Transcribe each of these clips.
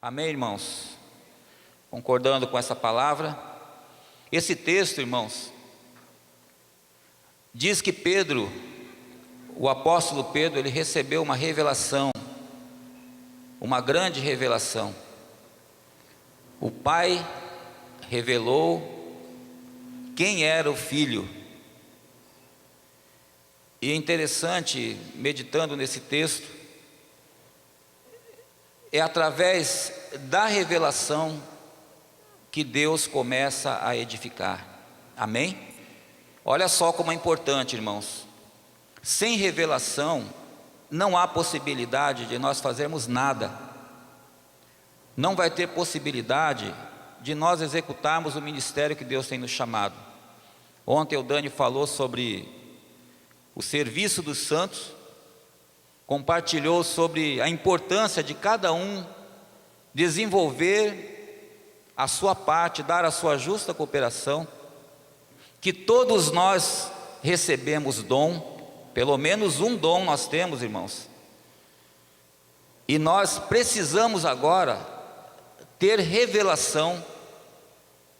Amém, irmãos? Concordando com essa palavra, esse texto, irmãos, diz que Pedro, o apóstolo Pedro, ele recebeu uma revelação, uma grande revelação. O Pai revelou quem era o Filho. E é interessante, meditando nesse texto, é através da revelação que Deus começa a edificar. Amém? Olha só como é importante, irmãos. Sem revelação, não há possibilidade de nós fazermos nada. Não vai ter possibilidade de nós executarmos o ministério que Deus tem nos chamado. Ontem o Dani falou sobre o serviço dos santos, compartilhou sobre a importância de cada um desenvolver a sua parte, dar a sua justa cooperação, que todos nós recebemos dom, pelo menos um dom nós temos, irmãos, e nós precisamos agora ter revelação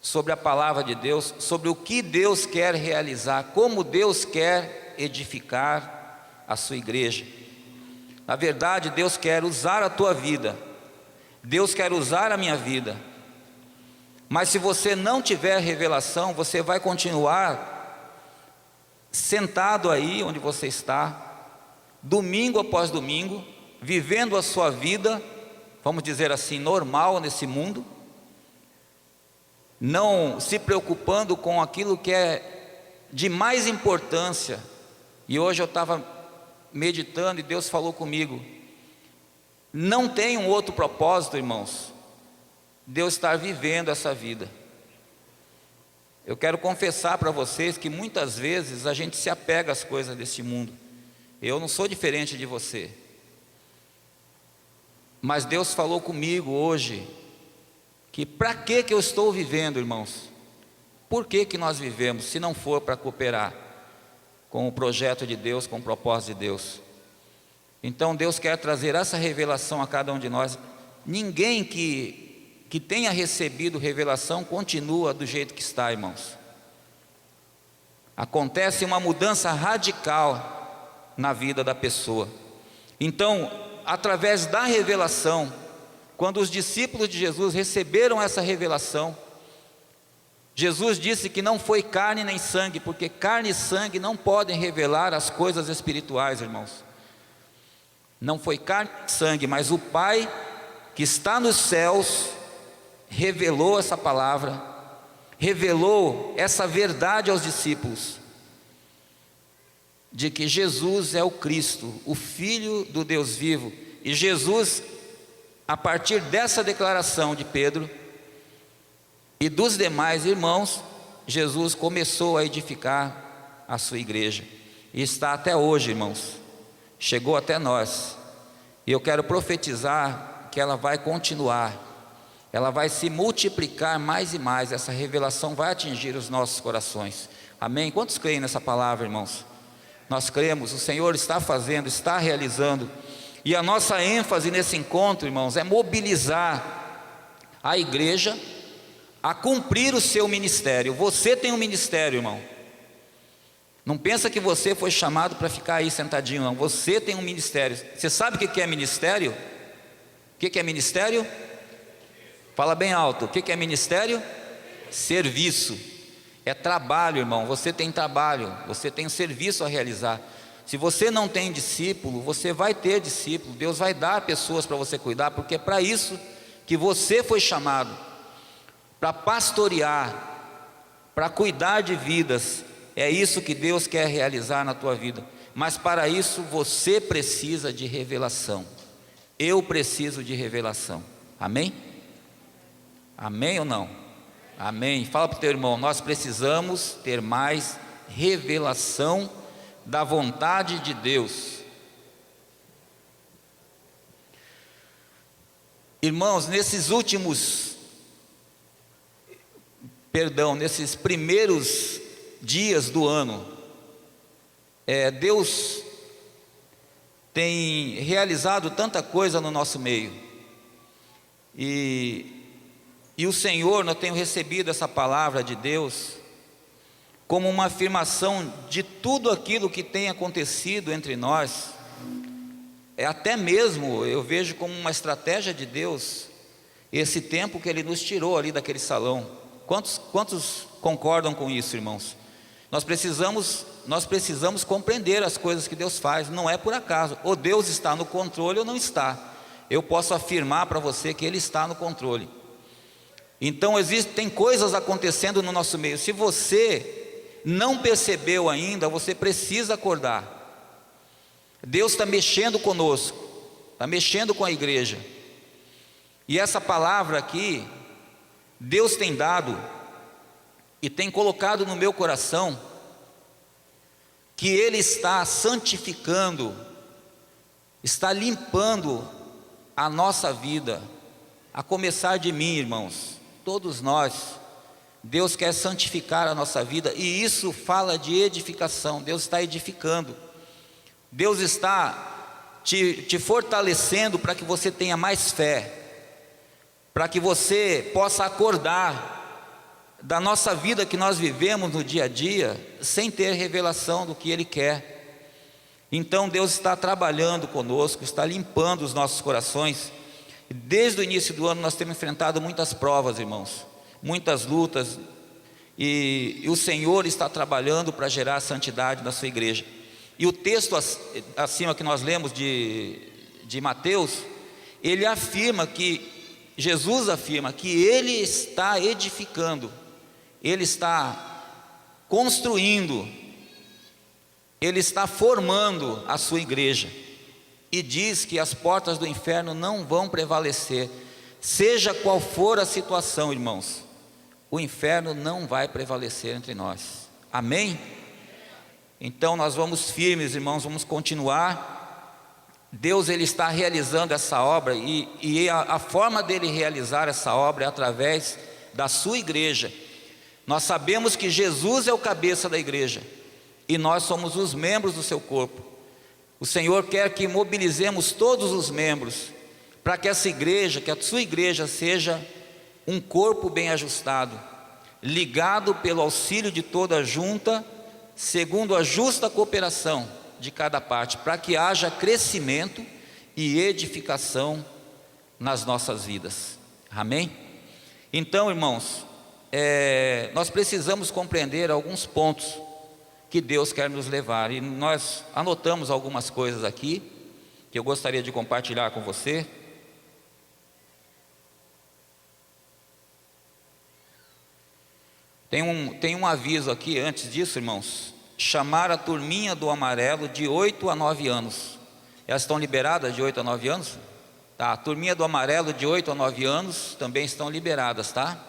sobre a palavra de Deus, sobre o que Deus quer realizar, como Deus quer edificar a sua igreja. Na verdade, Deus quer usar a tua vida, Deus quer usar a minha vida, mas se você não tiver revelação, você vai continuar sentado aí onde você está, domingo após domingo, vivendo a sua vida, vamos dizer assim, normal nesse mundo, não se preocupando com aquilo que é de mais importância. E hoje eu estava meditando e Deus falou comigo, não tem um outro propósito, irmãos, Deus estar vivendo essa vida. Eu quero confessar para vocês que muitas vezes a gente se apega às coisas deste mundo. Eu não sou diferente de você, mas Deus falou comigo hoje, que para que eu estou vivendo, irmãos? Por que nós vivemos, se não for para cooperar com o projeto de Deus, com o propósito de Deus? Então Deus quer trazer essa revelação a cada um de nós. Ninguém que tenha recebido revelação continua do jeito que está, irmãos. Acontece uma mudança radical na vida da pessoa. Então, através da revelação, quando os discípulos de Jesus receberam essa revelação, Jesus disse que não foi carne nem sangue, porque carne e sangue não podem revelar as coisas espirituais, irmãos. Não foi carne nem sangue, mas o Pai que está nos céus revelou essa palavra, revelou essa verdade aos discípulos, de que Jesus é o Cristo, o Filho do Deus vivo. E Jesus, a partir dessa declaração de Pedro e dos demais irmãos, Jesus começou a edificar a sua igreja, e está até hoje, irmãos, chegou até nós, e eu quero profetizar que ela vai continuar, ela vai se multiplicar mais e mais, essa revelação vai atingir os nossos corações. Amém? Quantos creem nessa palavra, irmãos? Nós cremos, o Senhor está fazendo, está realizando, e a nossa ênfase nesse encontro, irmãos, é mobilizar a igreja a cumprir o seu ministério. Você tem um ministério, irmão. Não pensa que você foi chamado para ficar aí sentadinho, não. Você tem um ministério. Você sabe o que é ministério? O que é ministério? Fala bem alto. O que é ministério? Serviço. É trabalho, irmão. Você tem trabalho, você tem um serviço a realizar. Se você não tem discípulo, você vai ter discípulo. Deus vai dar pessoas para você cuidar, porque é para isso que você foi chamado, para pastorear, para cuidar de vidas. É isso que Deus quer realizar na tua vida. Mas para isso você precisa de revelação. Eu preciso de revelação. Amém? Amém ou não? Amém. Fala para o teu irmão, nós precisamos ter mais revelação da vontade de Deus. Irmãos, nesses primeiros dias do ano, Deus tem realizado tanta coisa no nosso meio. E o Senhor, nós temos recebido essa palavra de Deus como uma afirmação de tudo aquilo que tem acontecido entre nós. Até mesmo eu vejo como uma estratégia de Deus esse tempo que Ele nos tirou ali daquele salão. Quantos concordam com isso, irmãos? Nós precisamos compreender as coisas que Deus faz, não é por acaso. Ou Deus está no controle ou não está. Eu posso afirmar para você que Ele está no controle. Então tem coisas acontecendo no nosso meio. Se você não percebeu ainda, você precisa acordar. Deus está mexendo conosco, está mexendo com a igreja. E essa palavra aqui, Deus tem dado e tem colocado no meu coração que Ele está santificando, está limpando a nossa vida, a começar de mim, irmãos, todos nós. Deus quer santificar a nossa vida, e isso fala de edificação. Deus está edificando, Deus está te fortalecendo para que você tenha mais fé, para que você possa acordar da nossa vida que nós vivemos no dia a dia, sem ter revelação do que Ele quer. Então Deus está trabalhando conosco, está limpando os nossos corações. Desde o início do ano nós temos enfrentado muitas provas, irmãos, muitas lutas, e o Senhor está trabalhando para gerar santidade na sua igreja. E o texto acima que nós lemos de Mateus, Jesus afirma que Ele está edificando, Ele está construindo, Ele está formando a sua igreja, e diz que as portas do inferno não vão prevalecer. Seja qual for a situação, irmãos, o inferno não vai prevalecer entre nós. Amém? Então nós vamos firmes, irmãos, vamos continuar. Deus, Ele está realizando essa obra, e a forma dEle realizar essa obra é através da sua igreja. Nós sabemos que Jesus é o cabeça da igreja, e nós somos os membros do seu corpo. O Senhor quer que mobilizemos todos os membros, para que essa igreja, que a sua igreja seja um corpo bem ajustado, ligado pelo auxílio de toda a junta, segundo a justa cooperação de cada parte, para que haja crescimento e edificação nas nossas vidas. Amém? Então, irmãos, nós precisamos compreender alguns pontos que Deus quer nos levar, e nós anotamos algumas coisas aqui que eu gostaria de compartilhar com você. Tem um aviso aqui antes disso, irmãos. Chamar a turminha do amarelo de 8 a 9 anos. Elas estão liberadas de 8 a 9 anos? Tá, a turminha do amarelo de 8 a 9 anos também estão liberadas, tá?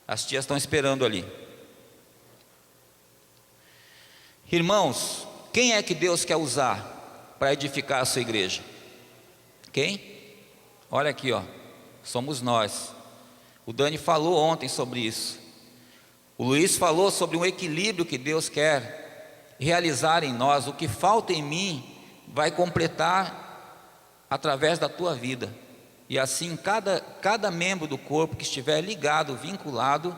As tias estão esperando ali. Irmãos, quem é que Deus quer usar para edificar a sua igreja? Quem? Olha aqui, ó. Somos nós. O Dani falou ontem sobre isso. O Luiz falou sobre um equilíbrio que Deus quer realizar em nós. O que falta em mim vai completar através da tua vida. E assim, cada membro do corpo que estiver ligado, vinculado,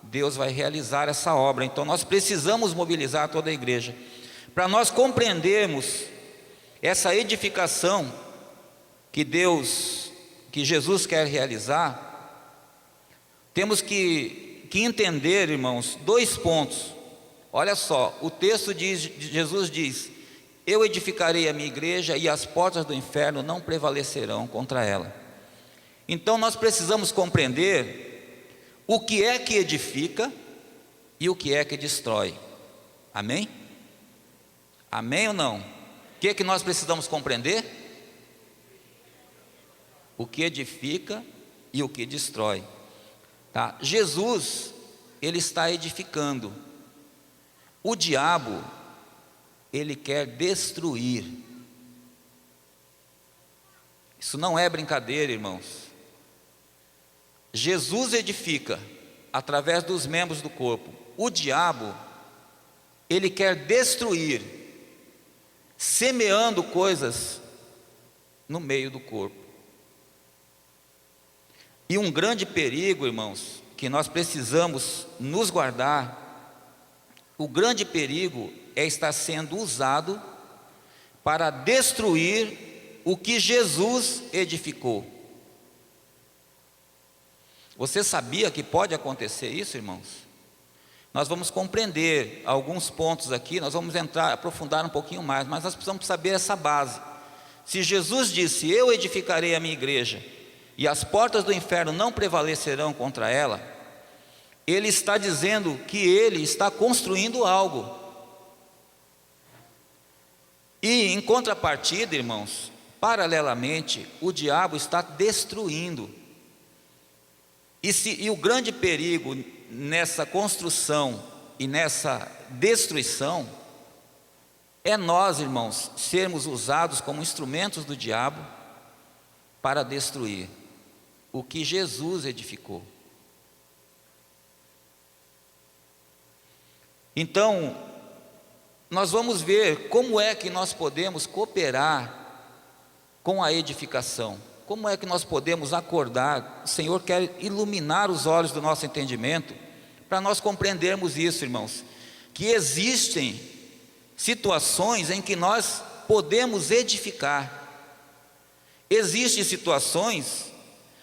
Deus vai realizar essa obra. Então nós precisamos mobilizar toda a igreja. Para nós compreendermos essa edificação que Jesus quer realizar, temos que entender, irmãos, 2 pontos. Olha só, o texto Jesus diz: eu edificarei a minha igreja, e as portas do inferno não prevalecerão contra ela. Então nós precisamos compreender o que é que edifica e o que é que destrói. Amém? Amém ou não? O que é que nós precisamos compreender? O que edifica e o que destrói. Tá? Jesus, Ele está edificando. O diabo, ele quer destruir. Isso não é brincadeira, irmãos. Jesus edifica através dos membros do corpo. O diabo, ele quer destruir, semeando coisas no meio do corpo. E um grande perigo, irmãos, que nós precisamos nos guardar, o grande perigo é estar sendo usado para destruir o que Jesus edificou. Você sabia que pode acontecer isso, irmãos? Nós vamos compreender alguns pontos aqui, nós vamos aprofundar um pouquinho mais, mas nós precisamos saber essa base. Se Jesus disse: eu edificarei a minha igreja, e as portas do inferno não prevalecerão contra ela, Ele está dizendo que Ele está construindo algo. E em contrapartida, irmãos, paralelamente, o diabo está destruindo. E o grande perigo nessa construção e nessa destruição é nós, irmãos, sermos usados como instrumentos do diabo para destruir o que Jesus edificou. Então, nós vamos ver como é que nós podemos cooperar com a edificação. Como é que nós podemos acordar? O Senhor quer iluminar os olhos do nosso entendimento para nós compreendermos isso, irmãos, que existem situações em que nós podemos edificar. Existem situações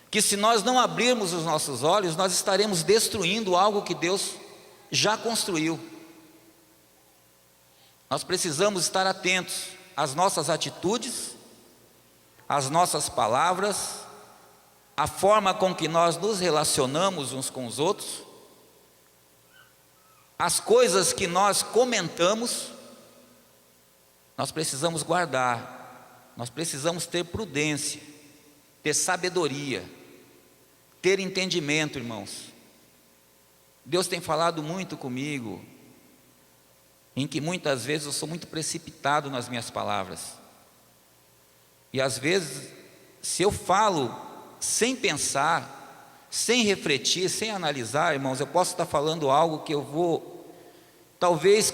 que, se nós não abrirmos os nossos olhos, nós estaremos destruindo algo que Deus já construiu. Nós precisamos estar atentos às nossas atitudes, às nossas palavras, à forma com que nós nos relacionamos uns com os outros, as coisas que nós comentamos. Nós precisamos guardar, nós precisamos ter prudência, ter sabedoria, ter entendimento, irmãos. Deus tem falado muito comigo, em que muitas vezes eu sou muito precipitado nas minhas palavras. E às vezes, se eu falo sem pensar, sem refletir, sem analisar, irmãos, eu posso estar falando algo que eu vou, talvez,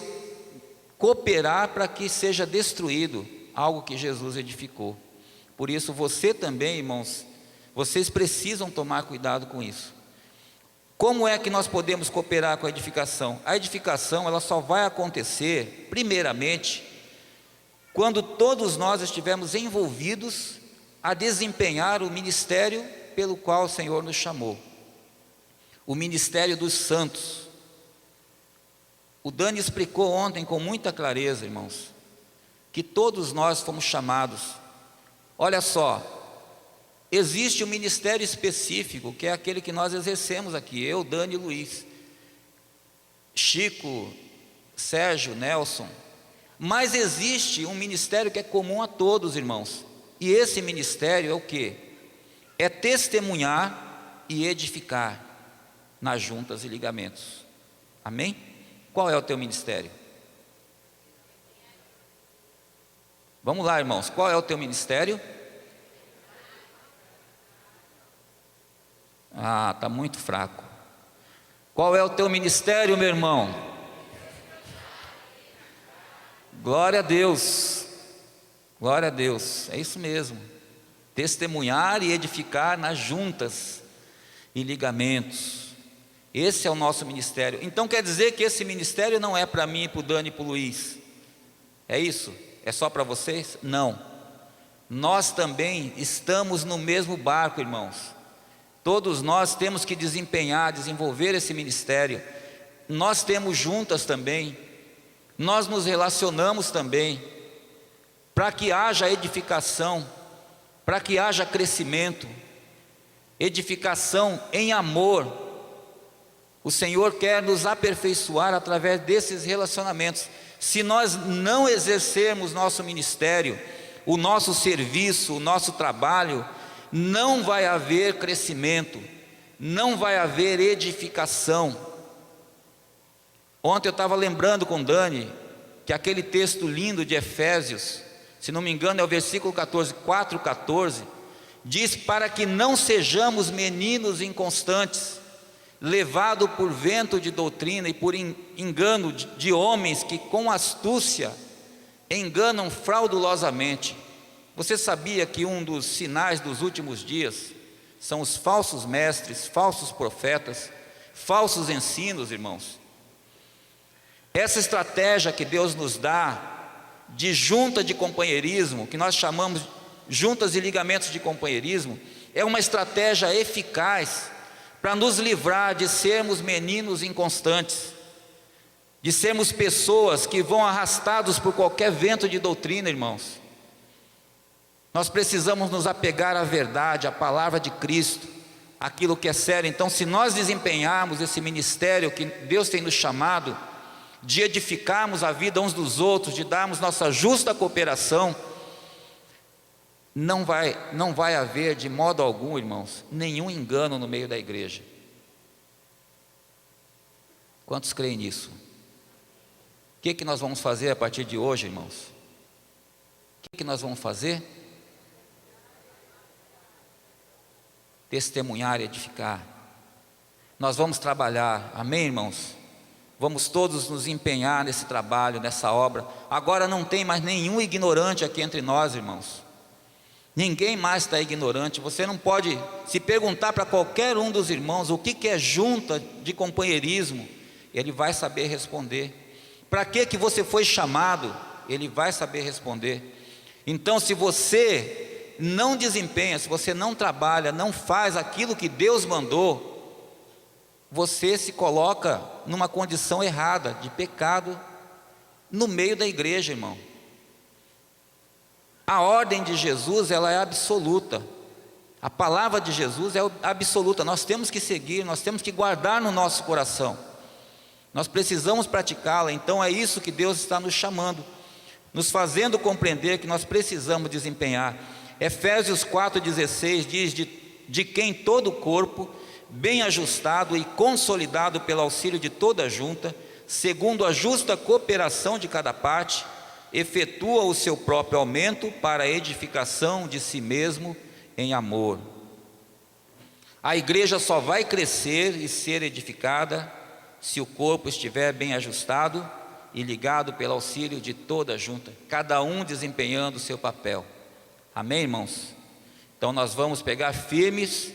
cooperar para que seja destruído algo que Jesus edificou. Por isso, você também, irmãos, vocês precisam tomar cuidado com isso. Como é que nós podemos cooperar com a edificação? A edificação, ela só vai acontecer, primeiramente, quando todos nós estivermos envolvidos a desempenhar o ministério pelo qual o Senhor nos chamou, o ministério dos santos. O Dani explicou ontem com muita clareza, irmãos, que todos nós fomos chamados. Olha só, existe um ministério específico, que é aquele que nós exercemos aqui, eu, Dani e Luiz, Chico, Sérgio, Nelson. Mas existe um ministério que é comum a todos, irmãos, e esse ministério é o quê? É testemunhar e edificar nas juntas e ligamentos. Amém? Qual é o teu ministério? Vamos lá, irmãos, qual é o teu ministério? Ah, está muito fraco. Qual é o teu ministério, meu irmão? Glória a Deus, glória a Deus, é isso mesmo, testemunhar e edificar nas juntas e ligamentos, esse é o nosso ministério. Então quer dizer que esse ministério não é para mim, para o Dani e para o Luiz, é isso? É só para vocês? Não, nós também estamos no mesmo barco, irmãos, todos nós temos que desenvolver esse ministério, nós temos juntas também, nós nos relacionamos também, para que haja edificação, para que haja crescimento, edificação em amor. O Senhor quer nos aperfeiçoar através desses relacionamentos. Se nós não exercermos nosso ministério, o nosso serviço, o nosso trabalho, não vai haver crescimento, não vai haver edificação. Ontem eu estava lembrando com Dani que aquele texto lindo de Efésios, se não me engano é o versículo 14, 4:14, diz: para que não sejamos meninos inconstantes, levados por vento de doutrina e por engano de homens que com astúcia enganam fraudulosamente. Você sabia que um dos sinais dos últimos dias são os falsos mestres, falsos profetas, falsos ensinos, irmãos. Essa estratégia que Deus nos dá de junta de companheirismo, que nós chamamos juntas e ligamentos de companheirismo, é uma estratégia eficaz para nos livrar de sermos meninos inconstantes, de sermos pessoas que vão arrastados por qualquer vento de doutrina, irmãos. Nós precisamos nos apegar à verdade, à palavra de Cristo, aquilo que é sério. Então, se nós desempenharmos esse ministério que Deus tem nos chamado, de edificarmos a vida uns dos outros, de darmos nossa justa cooperação, não vai haver de modo algum, irmãos, nenhum engano no meio da igreja. Quantos creem nisso? O que nós vamos fazer a partir de hoje, irmãos? O que nós vamos fazer? Testemunhar e edificar. Nós vamos trabalhar, amém, irmãos? Vamos todos nos empenhar nesse trabalho, nessa obra. Agora não tem mais nenhum ignorante aqui entre nós, irmãos. Ninguém mais está ignorante. Você não pode se perguntar para qualquer um dos irmãos o que é junta de companheirismo, ele vai saber responder. Para que você foi chamado, ele vai saber responder. Então, se você não desempenha, se você não trabalha, não faz aquilo que Deus mandou, você se coloca numa condição errada, de pecado, no meio da igreja, irmão. A ordem de Jesus, ela é absoluta. A palavra de Jesus é absoluta. Nós temos que seguir, nós temos que guardar no nosso coração. Nós precisamos praticá-la. Então é isso que Deus está nos chamando, nos fazendo compreender que nós precisamos desempenhar. Efésios 4,16 diz: de quem todo o corpo, bem ajustado e consolidado pelo auxílio de toda a junta, segundo a justa cooperação de cada parte, efetua o seu próprio aumento para a edificação de si mesmo em amor. A igreja só vai crescer e ser edificada se o corpo estiver bem ajustado e ligado pelo auxílio de toda a junta, cada um desempenhando o seu papel. Amém, irmãos? Então nós vamos pegar firmes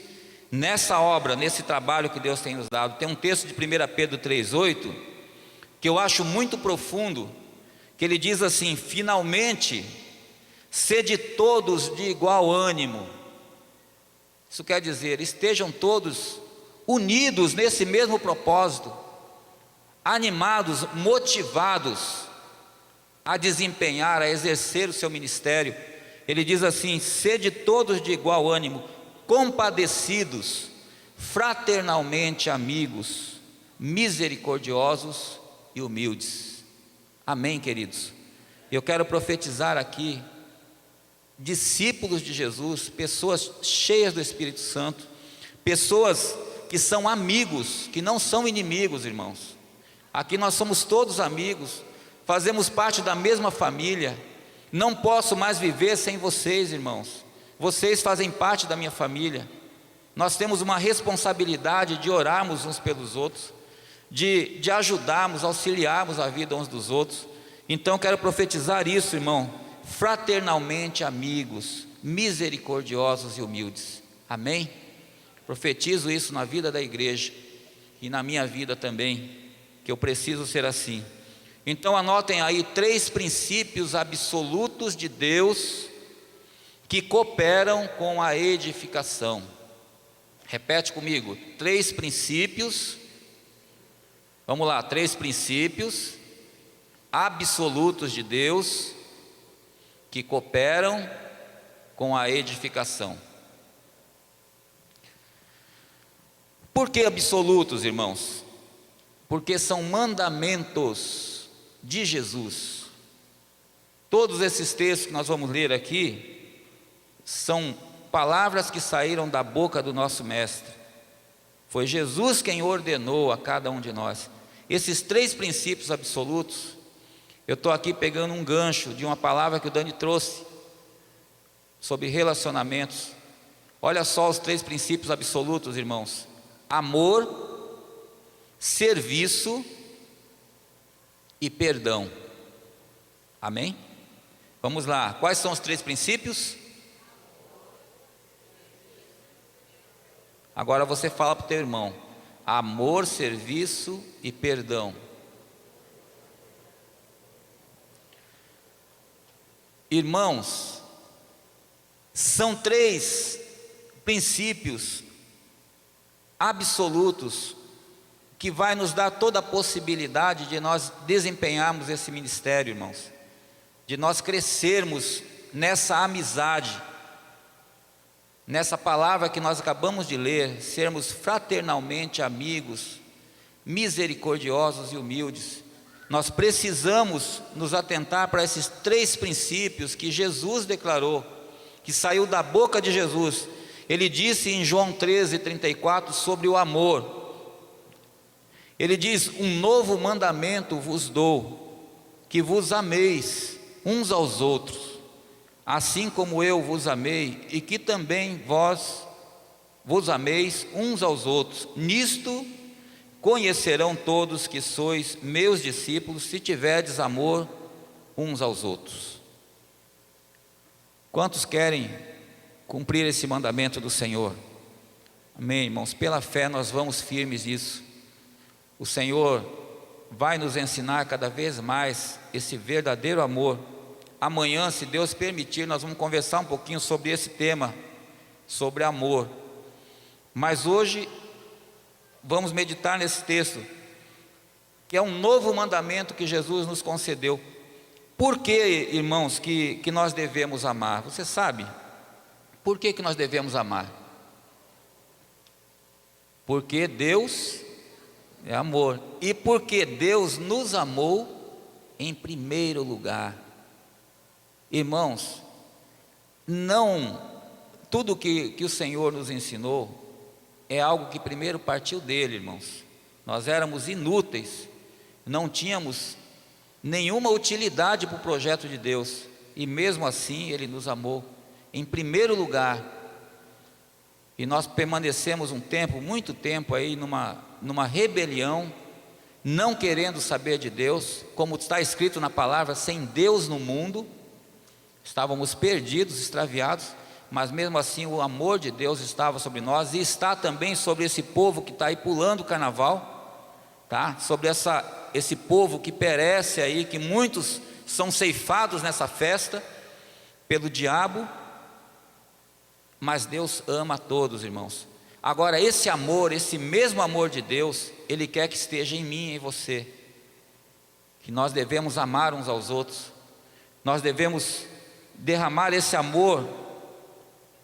nessa obra, nesse trabalho que Deus tem nos dado. Tem um texto de 1 Pedro 3,8 que eu acho muito profundo, que ele diz assim: finalmente, sede todos de igual ânimo. Isso quer dizer, estejam todos unidos nesse mesmo propósito, animados, motivados a desempenhar, a exercer o seu ministério. Ele diz assim: sede todos de igual ânimo, compadecidos, fraternalmente amigos, misericordiosos e humildes. Amém, queridos? Eu quero profetizar aqui, discípulos de Jesus, pessoas cheias do Espírito Santo, pessoas que são amigos, que não são inimigos, irmãos. Aqui nós somos todos amigos, fazemos parte da mesma família. Não posso mais viver sem vocês, irmãos. Vocês fazem parte da minha família. Nós temos uma responsabilidade de orarmos uns pelos outros, de ajudarmos, auxiliarmos a vida uns dos outros. Então quero profetizar isso, irmão: fraternalmente amigos, misericordiosos e humildes. Amém? Profetizo isso na vida da igreja e na minha vida também, que eu preciso ser assim. Então anotem aí 3 princípios absolutos de Deus que cooperam com a edificação. Repete comigo: 3 princípios. Vamos lá, 3 princípios absolutos de Deus que cooperam com a edificação. Por que absolutos, irmãos? Porque são mandamentos de Jesus. Todos esses textos que nós vamos ler aqui são palavras que saíram da boca do nosso Mestre. Foi Jesus quem ordenou a cada um de nós. Esses 3 princípios absolutos, eu estou aqui pegando um gancho de uma palavra que o Dani trouxe sobre relacionamentos. Olha só os 3 princípios absolutos, irmãos: amor, serviço e perdão. Amém? Vamos lá, quais são os 3 princípios? Agora você fala para o teu irmão: amor, serviço e perdão. Irmãos, são 3 princípios absolutos que vai nos dar toda a possibilidade de nós desempenharmos esse ministério, irmãos, de nós crescermos nessa amizade, nessa palavra que nós acabamos de ler, sermos fraternalmente amigos, misericordiosos e humildes. Nós precisamos nos atentar para esses 3 princípios que Jesus declarou, que saiu da boca de Jesus. Ele disse em João 13:34 sobre o amor. Ele diz: um novo mandamento vos dou, que vos ameis uns aos outros, assim como eu vos amei, e que também vós vos ameis uns aos outros. Nisto conhecerão todos que sois meus discípulos, se tiverdes amor uns aos outros. Quantos querem cumprir esse mandamento do Senhor? Amém, irmãos? Pela fé nós vamos firmes nisso. O Senhor vai nos ensinar cada vez mais esse verdadeiro amor. Amanhã, se Deus permitir, nós vamos conversar um pouquinho sobre esse tema, sobre amor. Mas hoje vamos meditar nesse texto, que é um novo mandamento que Jesus nos concedeu. Por que, irmãos, que nós devemos amar? Você sabe por que nós devemos amar? Porque Deus é amor, e porque Deus nos amou em primeiro lugar. Irmãos, não tudo que o Senhor nos ensinou é algo que primeiro partiu dele, irmãos. Nós éramos inúteis, não tínhamos nenhuma utilidade para o projeto de Deus, e mesmo assim Ele nos amou em primeiro lugar. E nós permanecemos um tempo, muito tempo aí numa rebelião, não querendo saber de Deus, como está escrito na palavra, sem Deus no mundo. Estávamos perdidos, extraviados, mas mesmo assim o amor de Deus estava sobre nós, e está também sobre esse povo que está aí pulando o carnaval, tá? Sobre esse povo que perece aí, que muitos são ceifados nessa festa pelo diabo, mas Deus ama a todos, irmãos. Agora, esse amor, esse mesmo amor de Deus, Ele quer que esteja em mim e em você, que nós devemos amar uns aos outros, nós devemos derramar esse amor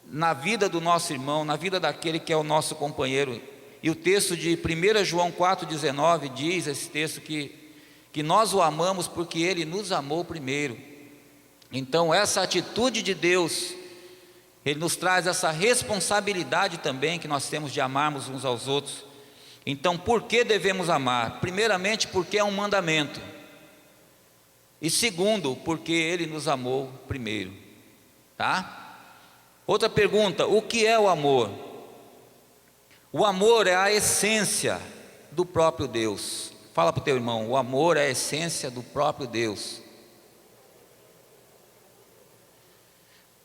na vida do nosso irmão, na vida daquele que é o nosso companheiro. E o texto de 1 João 4,19 diz, esse texto, que nós o amamos porque Ele nos amou primeiro. Então essa atitude de Deus, Ele nos traz essa responsabilidade também que nós temos de amarmos uns aos outros. Então por que devemos amar? Primeiramente porque é um mandamento, e segundo, porque Ele nos amou primeiro, tá? Outra pergunta: o que é o amor? O amor é a essência do próprio Deus. Fala para o teu irmão: o amor é a essência do próprio Deus.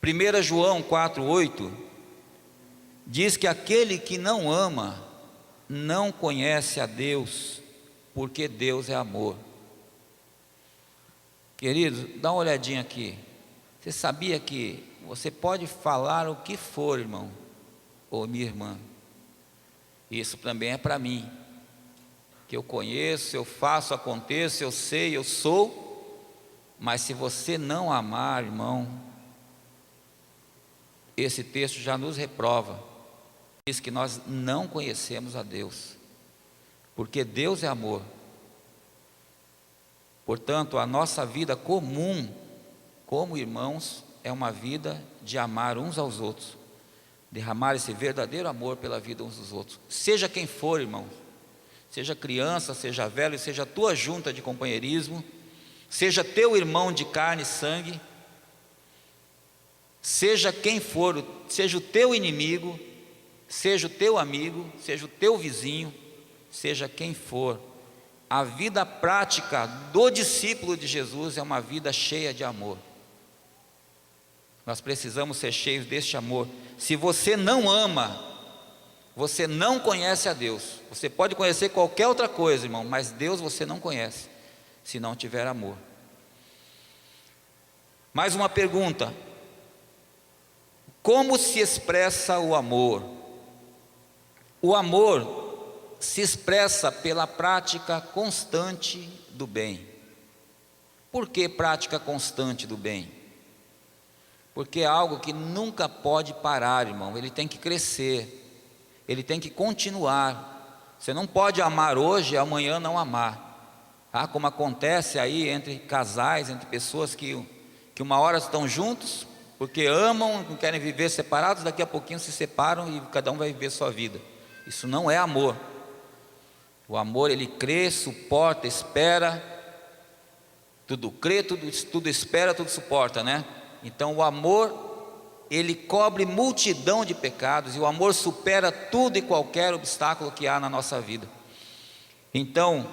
1 João 4,8 diz que aquele que não ama não conhece a Deus, porque Deus é amor. Queridos, dá uma olhadinha aqui. Você sabia que você pode falar o que for, irmão ou minha irmã, isso também é para mim, que eu conheço, eu faço, aconteço, eu sei, eu sou, mas se você não amar, irmão, esse texto já nos reprova, diz que nós não conhecemos a Deus, porque Deus é amor. Portanto, a nossa vida comum, como irmãos, é uma vida de amar uns aos outros, derramar esse verdadeiro amor pela vida uns dos outros, seja quem for, irmão, seja criança, seja velho, seja tua junta de companheirismo, seja teu irmão de carne e sangue, seja quem for, seja o teu inimigo, seja o teu amigo, seja o teu vizinho, seja quem for, a vida prática do discípulo de Jesus é uma vida cheia de amor. Nós precisamos ser cheios deste amor. Se você não ama, você não conhece a Deus. Você pode conhecer qualquer outra coisa, irmão, mas Deus você não conhece, se não tiver amor. Mais uma pergunta: como se expressa o amor? O amor se expressa pela prática constante do bem. Por que prática constante do bem? Porque é algo que nunca pode parar, irmão. Ele tem que crescer, ele tem que continuar. Você não pode amar hoje e amanhã não amar, tá? Como acontece aí entre casais, entre pessoas que uma hora estão juntos porque amam, não querem viver separados, daqui a pouquinho se separam e cada um vai viver sua vida. Isso não é amor. O amor, ele crê, suporta, espera, tudo crê, tudo espera, tudo suporta, né? Então o amor, ele cobre multidão de pecados, e o amor supera tudo e qualquer obstáculo que há na nossa vida. Então,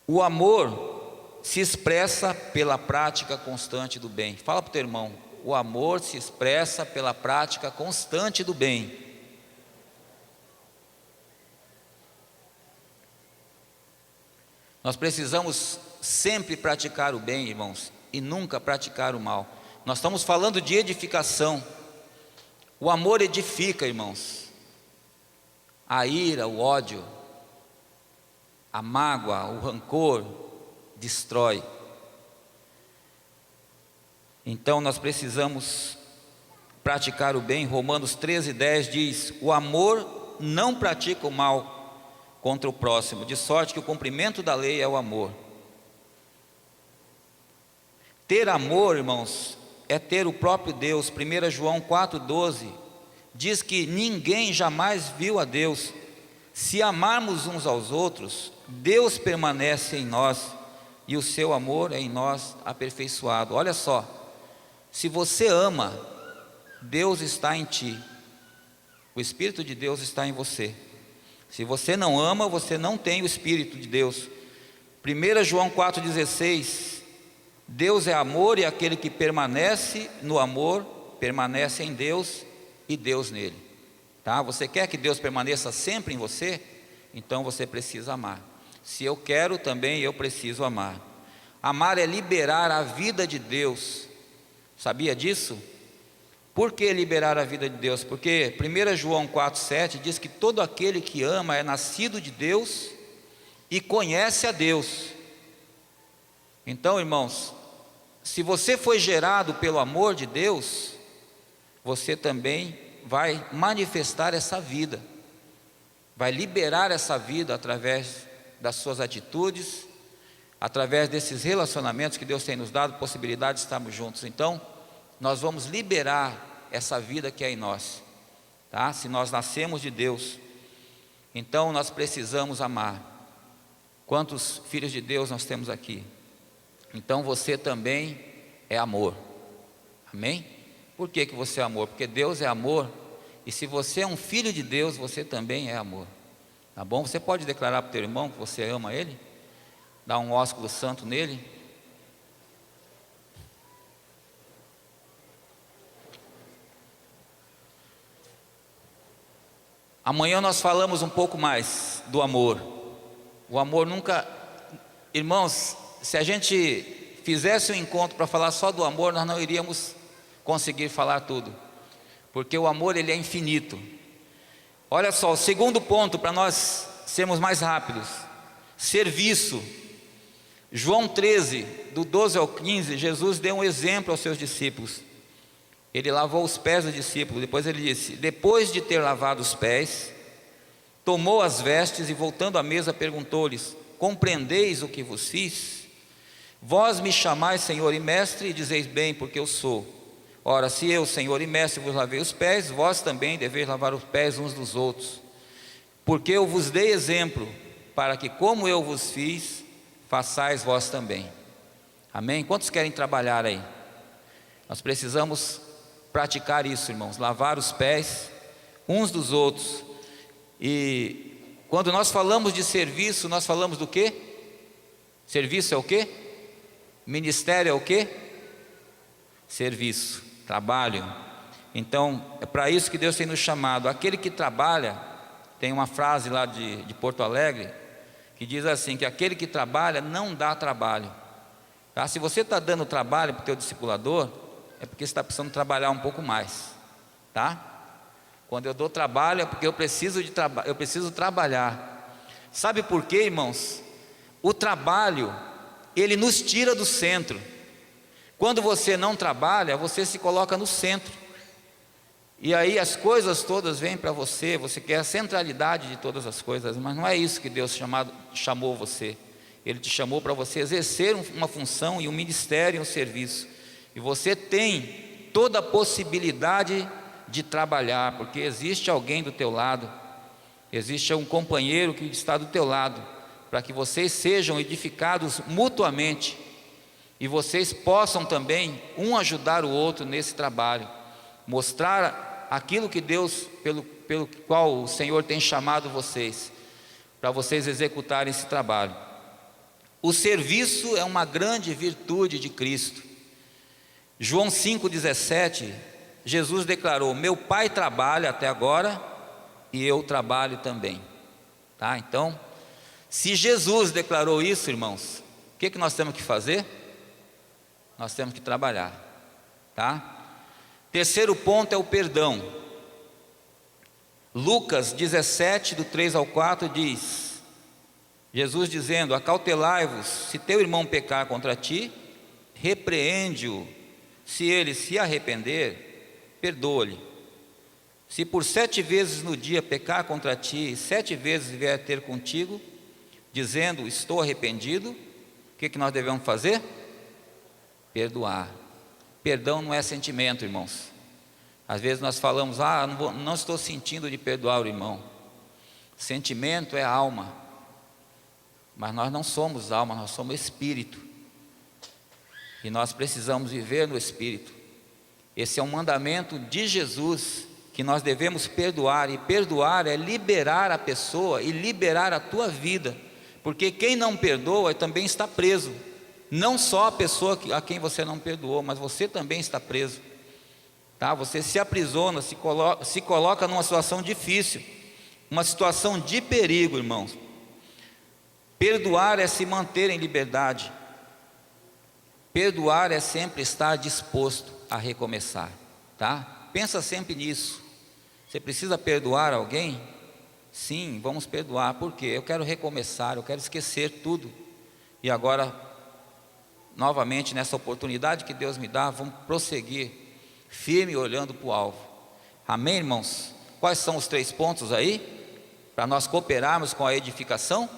o amor se expressa pela prática constante do bem. Fala para o teu irmão: o amor se expressa pela prática constante do bem. Nós precisamos sempre praticar o bem, irmãos, e nunca praticar o mal. Nós estamos falando de edificação. O amor edifica, irmãos. A ira, o ódio, a mágoa, o rancor destrói. Então nós precisamos praticar o bem. Romanos 13:10 diz: o amor não pratica o mal contra o próximo, de sorte que o cumprimento da lei é o amor. Ter amor, irmãos, é ter o próprio Deus. 1 João 4,12 diz que ninguém jamais viu a Deus. Se amarmos uns aos outros, Deus permanece em nós e o seu amor é em nós aperfeiçoado. Olha só, se você ama, Deus está em ti, o Espírito de Deus está em você. Se você não ama, você não tem o Espírito de Deus. 1 João 4,16: Deus é amor, e aquele que permanece no amor permanece em Deus e Deus nele. Tá? Você quer que Deus permaneça sempre em você? Então você precisa amar. Se eu quero, também eu preciso amar. Amar é liberar a vida de Deus. Sabia disso? Por que liberar a vida de Deus? Porque 1 João 4,7 diz que todo aquele que ama é nascido de Deus e conhece a Deus. Então, irmãos, se você foi gerado pelo amor de Deus, você também vai manifestar essa vida, vai liberar essa vida através das suas atitudes, através desses relacionamentos que Deus tem nos dado, possibilidade de estarmos juntos. Então, nós vamos liberar essa vida que é em nós, tá? Se nós nascemos de Deus, então nós precisamos amar. Quantos filhos de Deus nós temos aqui? Então você também é amor, amém? Por que você é amor? Porque Deus é amor, e se você é um filho de Deus, você também é amor, tá bom? Você pode declarar para o teu irmão que você ama ele? Dar um ósculo santo nele? Amanhã nós falamos um pouco mais do amor. O amor nunca... Irmãos, se a gente fizesse um encontro para falar só do amor, nós não iríamos conseguir falar tudo, porque o amor, ele é infinito. Olha só, o segundo ponto, para nós sermos mais rápidos: serviço. João 13, do 12 ao 15, Jesus deu um exemplo aos seus discípulos. Ele lavou os pés dos discípulos. Depois ele disse: depois de ter lavado os pés, tomou as vestes e, voltando à mesa, perguntou-lhes: compreendeis o que vos fiz? Vós me chamais Senhor e Mestre, e dizeis bem, porque eu sou. Ora, se eu, Senhor e Mestre, vos lavei os pés, vós também deveis lavar os pés uns dos outros. Porque eu vos dei exemplo, para que, como eu vos fiz, façais vós também. Amém? Quantos querem trabalhar aí? Nós precisamos praticar isso, irmãos, lavar os pés uns dos outros. E quando nós falamos de serviço, nós falamos do quê? Serviço é o quê? Ministério é o quê? Serviço, trabalho. Então, é para isso que Deus tem nos chamado. Aquele que trabalha, tem uma frase lá de Porto Alegre, que diz assim, que aquele que trabalha não dá trabalho. Tá? Se você está dando trabalho para o teu discipulador, é porque você está precisando trabalhar um pouco mais. Tá? Quando eu dou trabalho, é porque eu preciso trabalhar. Sabe por quê, irmãos? O trabalho, ele nos tira do centro. Quando você não trabalha, você se coloca no centro. E aí as coisas todas vêm para você, você quer a centralidade de todas as coisas, mas não é isso que Deus chamou você. Ele te chamou para você exercer uma função e um ministério e um serviço. E você tem toda a possibilidade de trabalhar, porque existe alguém do teu lado, existe um companheiro que está do teu lado, para que vocês sejam edificados mutuamente, e vocês possam também um ajudar o outro nesse trabalho, mostrar aquilo que Deus, pelo qual o Senhor tem chamado vocês, para vocês executarem esse trabalho. O serviço é uma grande virtude de Cristo. João 5,17, Jesus declarou: meu Pai trabalha até agora e eu trabalho também. Tá? Então, se Jesus declarou isso, irmãos, o que nós temos que fazer? Nós temos que trabalhar. Tá? Terceiro ponto é o perdão. Lucas 17, do 3 ao 4 diz, Jesus dizendo: acautelai-vos, se teu irmão pecar contra ti, repreende-o, se ele se arrepender, perdoa-lhe. Se por 7 vezes no dia pecar contra ti, 7 vezes vier ter contigo, dizendo estou arrependido, o que nós devemos fazer? Perdoar. Perdão não é sentimento, irmãos. Às vezes nós falamos, não estou sentindo de perdoar o irmão. Sentimento é alma, mas nós não somos alma, nós somos espírito, e nós precisamos viver no espírito. Esse é um mandamento de Jesus, que nós devemos perdoar, e perdoar é liberar a pessoa e liberar a tua vida, porque quem não perdoa também está preso. Não só a pessoa a quem você não perdoou, mas você também está preso. Tá? Você se aprisiona, se coloca numa situação difícil, uma situação de perigo, irmãos. Perdoar é se manter em liberdade. Perdoar é sempre estar disposto a recomeçar. Tá? Pensa sempre nisso. Você precisa perdoar alguém? Sim, vamos perdoar. Por quê? Eu quero recomeçar, eu quero esquecer tudo. E agora, novamente, nessa oportunidade que Deus me dá, vamos prosseguir firme, olhando para o alvo. Amém, irmãos? Quais são os 3 pontos aí, para nós cooperarmos com a edificação?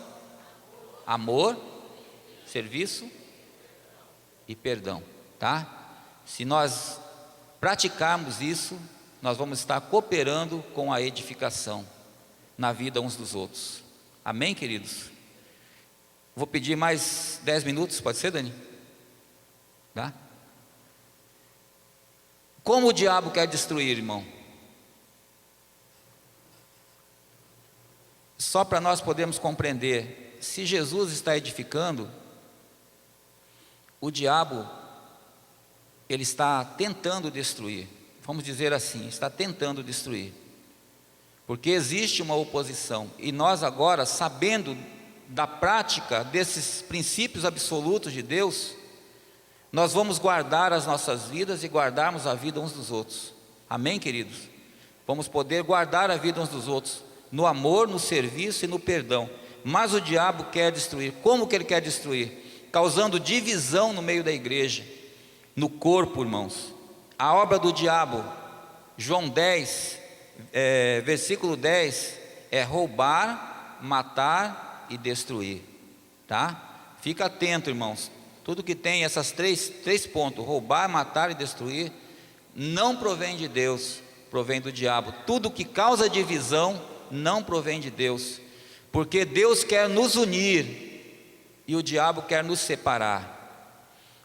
Amor, serviço e perdão, tá? Se nós praticarmos isso, nós vamos estar cooperando com a edificação na vida uns dos outros. Amém, queridos? Vou pedir mais 10 minutos, pode ser, Dani? Tá? Como o diabo quer destruir, irmão? Só para nós podermos compreender, se Jesus está edificando, o diabo, ele está tentando destruir, vamos dizer assim, está tentando destruir, porque existe uma oposição, e nós agora, sabendo da prática desses princípios absolutos de Deus, nós vamos guardar as nossas vidas e guardarmos a vida uns dos outros. Amém, queridos? Vamos poder guardar a vida uns dos outros, no amor, no serviço e no perdão. Mas o diabo quer destruir. Como que ele quer destruir? Causando divisão no meio da igreja, no corpo, irmãos. A obra do diabo, João 10, versículo 10, é roubar, matar e destruir. Tá? Fica atento, irmãos. Tudo que tem essas três pontos, roubar, matar e destruir, não provém de Deus, provém do diabo. Tudo que causa divisão não provém de Deus, porque Deus quer nos unir e o diabo quer nos separar.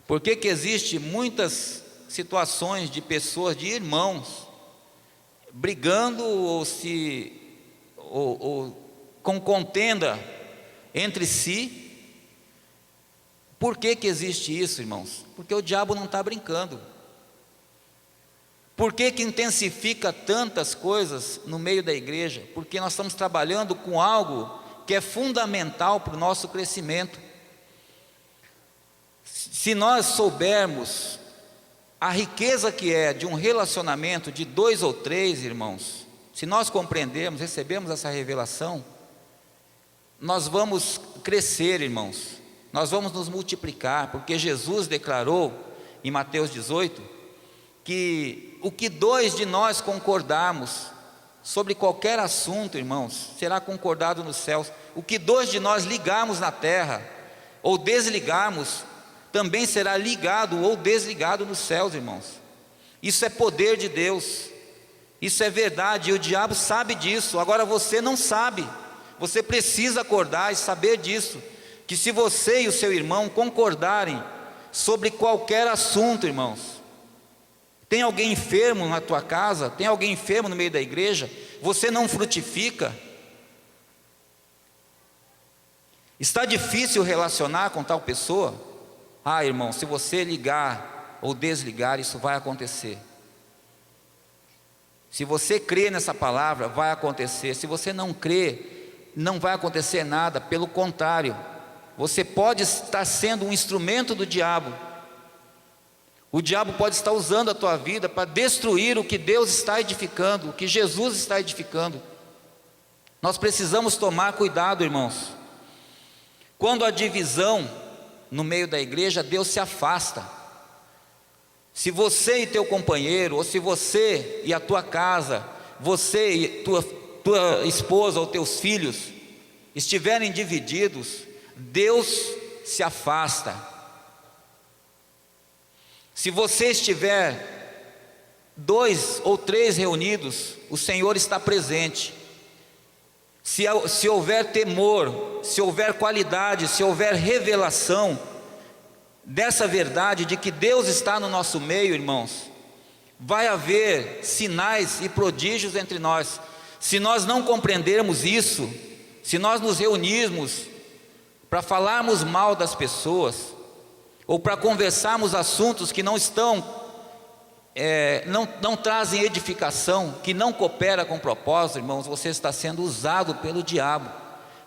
Por que que existe muitas situações de pessoas, de irmãos, brigando ou com contenda entre si? Por que que existe isso, irmãos? Porque o diabo não está brincando. Por que que intensifica tantas coisas no meio da igreja? Porque nós estamos trabalhando com algo que é fundamental para o nosso crescimento. Se nós soubermos a riqueza que é de um relacionamento de 2 ou 3 irmãos, se nós compreendermos, recebemos essa revelação, nós vamos crescer, irmãos, nós vamos nos multiplicar, porque Jesus declarou em Mateus 18, que o que 2 de nós concordarmos sobre qualquer assunto, irmãos, será concordado nos céus. O que 2 de nós ligarmos na terra, ou desligarmos, também será ligado ou desligado nos céus, irmãos. Isso é poder de Deus, isso é verdade, e o diabo sabe disso. Agora você não sabe, você precisa acordar e saber disso, que se você e o seu irmão concordarem sobre qualquer assunto, irmãos, tem alguém enfermo na tua casa, tem alguém enfermo no meio da igreja, você não frutifica, está difícil relacionar com tal pessoa, irmão, se você ligar ou desligar, isso vai acontecer. Se você crê nessa palavra, vai acontecer. Se você não crê, não vai acontecer nada. Pelo contrário, você pode estar sendo um instrumento do diabo. O diabo pode estar usando a tua vida para destruir o que Deus está edificando, o que Jesus está edificando. Nós precisamos tomar cuidado, irmãos. Quando a divisão no meio da igreja, Deus se afasta. Se você e teu companheiro, ou se você e a tua casa, você e tua esposa ou teus filhos estiverem divididos, Deus se afasta. Se você estiver 2 ou 3 reunidos, o Senhor está presente. Se houver temor, se houver qualidade, se houver revelação dessa verdade de que Deus está no nosso meio, irmãos, vai haver sinais e prodígios entre nós. Se nós não compreendermos isso, se nós nos reunirmos para falarmos mal das pessoas, ou para conversarmos assuntos que não estão, não trazem edificação, que não coopera com o propósito, irmãos, você está sendo usado pelo diabo.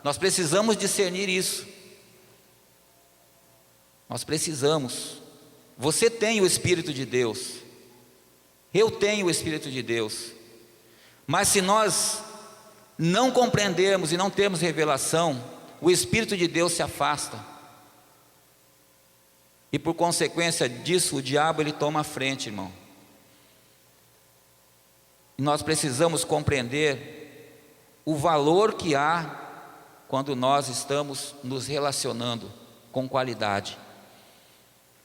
Nós precisamos discernir isso. Nós precisamos. Você tem o Espírito de Deus, eu tenho o Espírito de Deus, mas se nós não compreendermos e não temos revelação, o Espírito de Deus se afasta. E por consequência disso, o diabo ele toma a frente, irmão. E nós precisamos compreender o valor que há quando nós estamos nos relacionando com qualidade.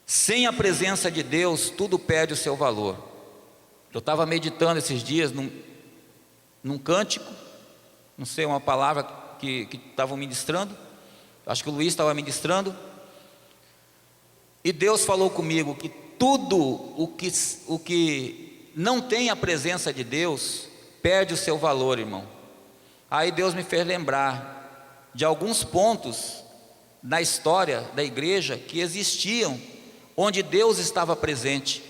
Sem a presença de Deus, tudo perde o seu valor. Eu estava meditando esses dias num cântico, não sei, uma palavra que estavam ministrando, acho que o Luiz estava ministrando, e Deus falou comigo que tudo o que não tem a presença de Deus, perde o seu valor, irmão. Aí Deus me fez lembrar de alguns pontos na história da igreja que existiam, onde Deus estava presente.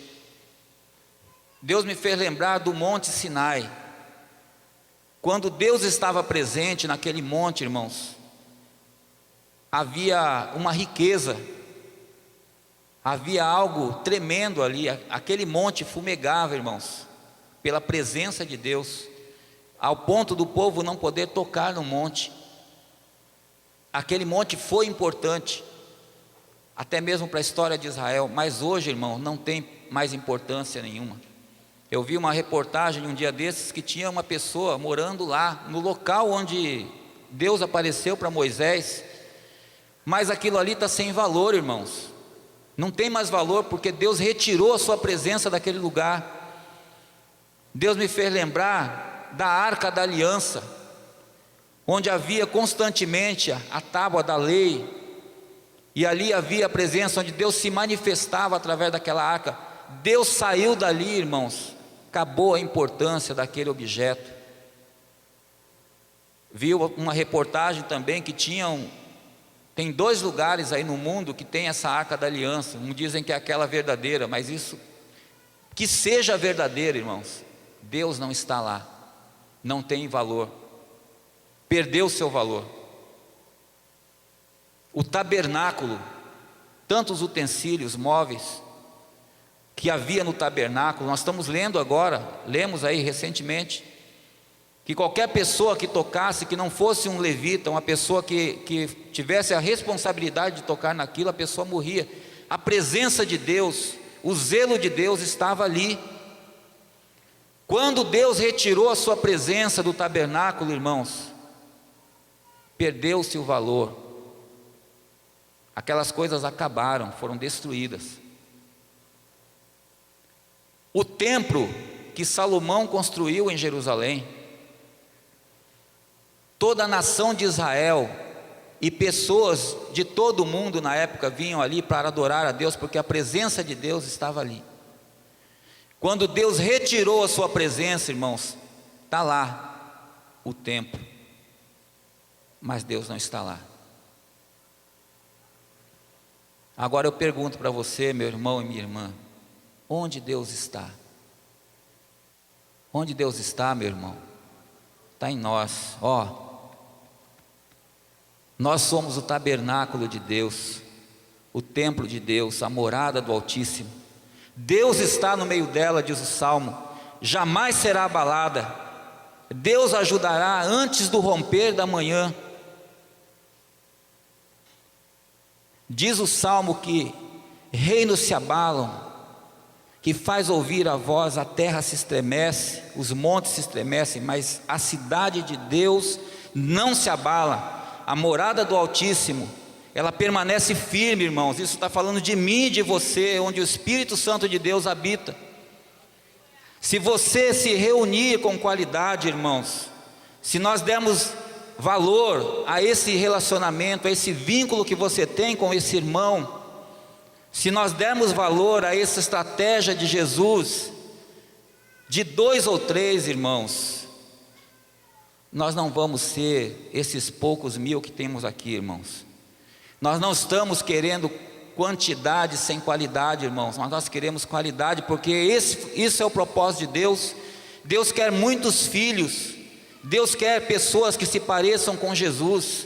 Deus me fez lembrar do Monte Sinai. Quando Deus estava presente naquele monte, irmãos, havia uma riqueza, havia algo tremendo ali. Aquele monte fumegava, irmãos, pela presença de Deus, ao ponto do povo não poder tocar no monte. Aquele monte foi importante, até mesmo para a história de Israel, mas hoje, irmão, não tem mais importância nenhuma. Eu vi uma reportagem um dia desses que tinha uma pessoa morando lá, no local onde Deus apareceu para Moisés, mas aquilo ali está sem valor, irmãos. Não tem mais valor, porque Deus retirou a sua presença daquele lugar. Deus me fez lembrar da Arca da Aliança, onde havia constantemente a tábua da lei, e ali havia a presença onde Deus se manifestava através daquela arca. Deus saiu dali, irmãos, acabou a importância daquele objeto. Viu uma reportagem também que tem 2 lugares aí no mundo que tem essa Arca da Aliança. Dizem que é aquela verdadeira, mas isso que seja verdadeira, irmãos, Deus não está lá, não tem valor, perdeu o seu valor. O tabernáculo, tantos utensílios, móveis que havia no tabernáculo, nós estamos lendo agora, lemos aí recentemente, que qualquer pessoa que tocasse, que não fosse um levita, uma pessoa que tivesse a responsabilidade de tocar naquilo, a pessoa morria. A presença de Deus, o zelo de Deus estava ali. Quando Deus retirou a sua presença do tabernáculo, irmãos, perdeu-se o valor. Aquelas coisas acabaram, foram destruídas. O templo que Salomão construiu em Jerusalém, toda a nação de Israel e pessoas de todo o mundo na época vinham ali para adorar a Deus, porque a presença de Deus estava ali. Quando Deus retirou a sua presença, irmãos, está lá o templo, mas Deus não está lá. Agora eu pergunto para você, meu irmão e minha irmã, onde Deus está? Onde Deus está, meu irmão? Está em nós, ó. Nós somos o tabernáculo de Deus, o templo de Deus, a morada do Altíssimo. Deus está no meio dela, diz o Salmo, jamais será abalada. Deus ajudará antes do romper da manhã. Diz o Salmo que reinos se abalam, que faz ouvir a voz, a terra se estremece, os montes se estremecem, mas a cidade de Deus não se abala. A morada do Altíssimo, ela permanece firme, irmãos. Isso está falando de mim e de você, onde o Espírito Santo de Deus habita. Se você se reunir com qualidade, irmãos, se nós dermos valor a esse relacionamento, a esse vínculo que você tem com esse irmão, se nós dermos valor a essa estratégia de Jesus, de 2 ou 3, irmãos, nós não vamos ser esses poucos mil que temos aqui, irmãos. Nós não estamos querendo quantidade sem qualidade, irmãos, mas nós queremos qualidade, porque isso é o propósito de Deus. Deus quer muitos filhos, Deus quer pessoas que se pareçam com Jesus.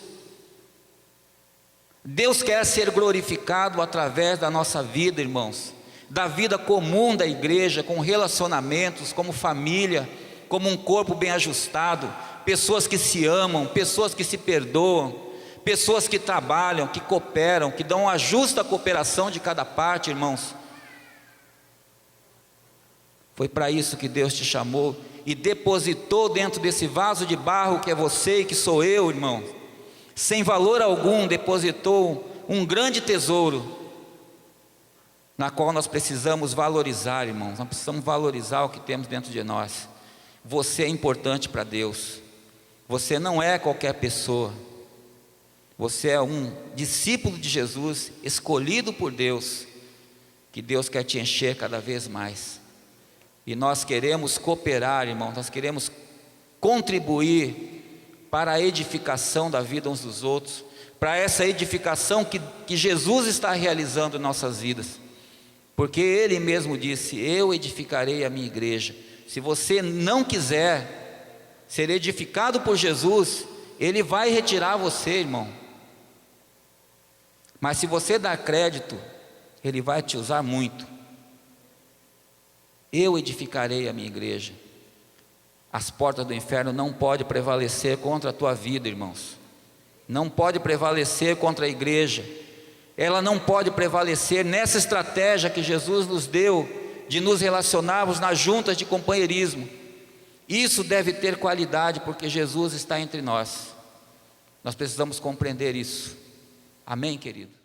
Deus quer ser glorificado através da nossa vida, irmãos, da vida comum da igreja, com relacionamentos, como família, como um corpo bem ajustado, pessoas que se amam, pessoas que se perdoam, pessoas que trabalham, que cooperam, que dão a justa cooperação de cada parte, irmãos. Foi para isso que Deus te chamou e depositou dentro desse vaso de barro que é você e que sou eu, irmão. Sem valor algum, depositou um grande tesouro, na qual nós precisamos valorizar, irmãos. Nós precisamos valorizar o que temos dentro de nós. Você é importante para Deus. Você não é qualquer pessoa. Você é um discípulo de Jesus, escolhido por Deus, que Deus quer te encher cada vez mais. E nós queremos cooperar, irmãos, nós queremos contribuir para a edificação da vida uns dos outros, para essa edificação que Jesus está realizando em nossas vidas. Porque Ele mesmo disse: eu edificarei a minha igreja. Se você não quiser ser edificado por Jesus, Ele vai retirar você, irmão. Mas se você dar crédito, Ele vai te usar muito. Eu edificarei a minha igreja. As portas do inferno não podem prevalecer contra a tua vida, irmãos. Não pode prevalecer contra a igreja. Ela não pode prevalecer nessa estratégia que Jesus nos deu, de nos relacionarmos nas juntas de companheirismo. Isso deve ter qualidade, porque Jesus está entre nós. Nós precisamos compreender isso. Amém, querido?